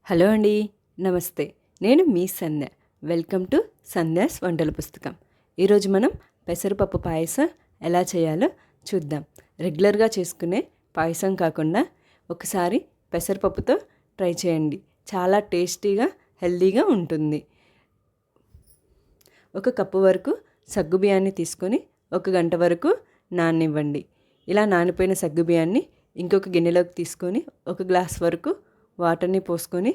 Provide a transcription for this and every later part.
Hello అండి, నమస్తే. నేను మీ సంధ్య. వెల్కమ్ టు సంధ్యాస్ వంటల పుస్తకం. ఈరోజు మనం పెసరపప్పు పాయసం ఎలా చేయాలో చూద్దాం. రెగ్యులర్గా చేసుకునే పాయసం కాకుండా ఒకసారి పెసరపప్పుతో ట్రై చేయండి. చాలా టేస్టీగా, హెల్తీగా ఉంటుంది. 1 కప్పు వరకు సగ్గుబియ్యాన్ని తీసుకొని 1 గంట వరకు నాననివ్వండి. ఇలా నానిపోయిన సగ్గుబియ్యాన్ని ఇంకొక గిన్నెలోకి తీసుకొని 1 గ్లాస్ వరకు వాటర్ని పోసుకొని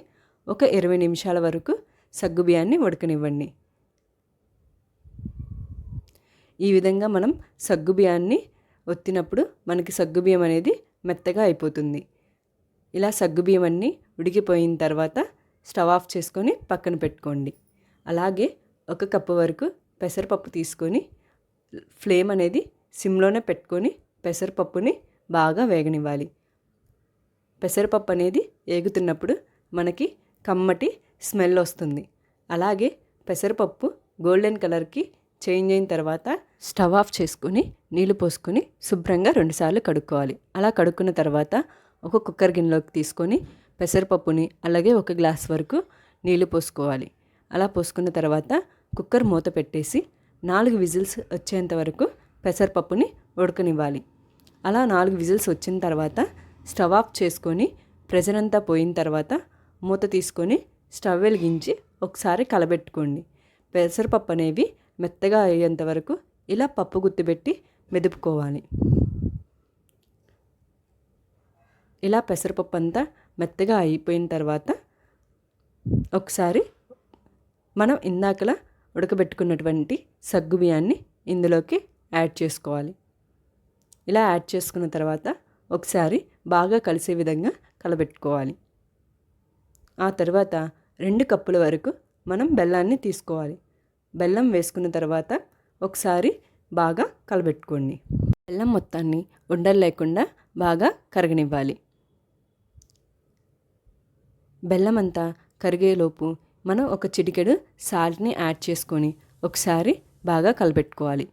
ఒక 20 నిమిషాల వరకు సగ్గుబియ్యాన్ని ఉడకనివ్వండి. ఈ విధంగా మనం సగ్గుబియ్యాన్ని ఒత్తినప్పుడు మనకి సగ్గుబియ్యం అనేది మెత్తగా అయిపోతుంది. ఇలా సగ్గుబియ్యం అన్నీ ఉడికిపోయిన తర్వాత స్టవ్ ఆఫ్ చేసుకొని పక్కన పెట్టుకోండి. అలాగే 1 కప్పు వరకు పెసరపప్పు తీసుకొని ఫ్లేమ్ అనేది సిమ్లోనే పెట్టుకొని పెసరపప్పుని బాగా వేగనివ్వాలి. పెసరపప్పు అనేది వేగుతున్నప్పుడు మనకి కమ్మటి స్మెల్ వస్తుంది. అలాగే పెసరపప్పు గోల్డెన్ కలర్కి చేంజ్ అయిన తర్వాత స్టవ్ ఆఫ్ చేసుకొని నీళ్లు పోసుకొని శుభ్రంగా 2 సార్లు కడుక్కోవాలి. అలా కడుక్కున్న తర్వాత ఒక కుక్కర్ గిన్నెలోకి తీసుకొని పెసరపప్పుని అలాగే 1 గ్లాస్ వరకు నీళ్లు పోసుకోవాలి. అలా పోసుకున్న తర్వాత కుక్కర్ మూత పెట్టేసి 4 విజిల్స్ వచ్చేంత వరకు పెసరపప్పుని ఉడకనివ్వాలి. అలా 4 విజిల్స్ వచ్చిన తర్వాత స్టవ్ ఆఫ్ చేసుకొని ప్రెషర్ అంతా పోయిన తర్వాత మూత తీసుకొని స్టవ్ వెలిగించి ఒకసారి కలబెట్టుకోండి. పెసరపప్పు అనేవి మెత్తగా అయ్యేంత వరకు ఇలా పప్పు గుత్తి మెదుపుకోవాలి. ఇలా పెసరపప్పు అంతా మెత్తగా అయిపోయిన తర్వాత ఒకసారి మనం ఇందాకలా ఉడకబెట్టుకున్నటువంటి సగ్గుబియ్యాన్ని ఇందులోకి యాడ్ చేసుకోవాలి. ఇలా యాడ్ చేసుకున్న తర్వాత ఒకసారి బాగా కలిసే విధంగా కలబెట్టుకోవాలి. ఆ తర్వాత 2 కప్పుల వరకు మనం బెల్లాన్ని తీసుకోవాలి. బెల్లం వేసుకున్న తర్వాత ఒకసారి బాగా కలబెట్టుకోండి. బెల్లం మొత్తాన్ని ఉండలు లేకుండా బాగా కరగనివ్వాలి. బెల్లం అంతా కరిగేలోపు మనం ఒక చిటికెడు సాల్ట్ని యాడ్ చేసుకొని ఒకసారి బాగా కలబెట్టుకోవాలి.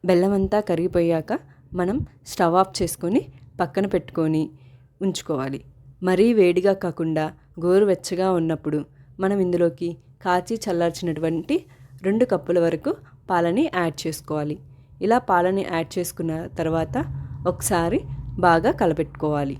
బెల్లం అంతా కరిగిపోయాక మనం స్టవ్ ఆఫ్ చేసుకొని పక్కన పెట్టుకొని ఉంచుకోవాలి. మరీ వేడిగా కాకుండా గోరువెచ్చగా ఉన్నప్పుడు మనం ఇందులోకి కాచి చల్లార్చినటువంటి 2 కప్పుల వరకు పాలని యాడ్ చేసుకోవాలి. ఇలా పాలని యాడ్ చేసుకున్న తర్వాత ఒకసారి బాగా కలపెట్టుకోవాలి.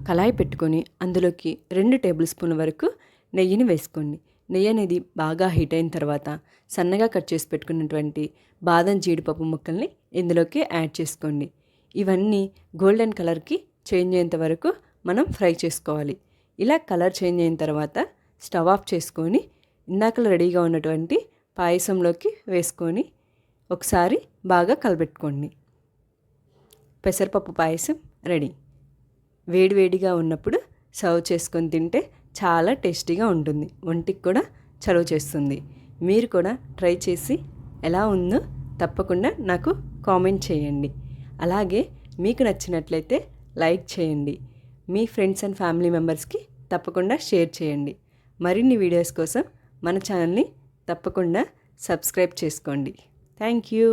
కళాయి పెట్టుకొని అందులోకి 2 టేబుల్ స్పూన్ల వరకు నెయ్యిని వేసుకోండి. నెయ్యి అనేది బాగా హీట్ అయిన తర్వాత సన్నగా కట్ చేసి పెట్టుకున్నటువంటి బాదం జీడిపప్పు ముక్కల్ని ఇందులోకి యాడ్ చేసుకోండి. ఇవన్నీ గోల్డెన్ కలర్కి చేంజ్ అయ్యేంత వరకు మనం ఫ్రై చేసుకోవాలి. ఇలా కలర్ చేంజ్ అయిన తర్వాత స్టవ్ ఆఫ్ చేసుకొని ఇందాకలు రెడీగా ఉన్నటువంటి పాయసంలోకి వేసుకొని ఒకసారి బాగా కలబెట్టుకోండి. పెసరపప్పు పాయసం రెడీ. వేడివేడిగా ఉన్నప్పుడు సర్వ్ చేసుకొని తింటే చాలా టేస్టీగా ఉంటుంది. ఒంటికి కూడా చలువ చేస్తుంది. మీరు కూడా ట్రై చేసి ఎలా ఉందో తప్పకుండా నాకు కామెంట్ చేయండి. అలాగే మీకు నచ్చినట్లయితే లైక్ చేయండి. మీ ఫ్రెండ్స్ అండ్ ఫ్యామిలీ మెంబర్స్కి తప్పకుండా షేర్ చేయండి. మరిన్ని వీడియోస్ కోసం మన ఛానల్ని తప్పకుండా సబ్స్క్రైబ్ చేసుకోండి. Thank you.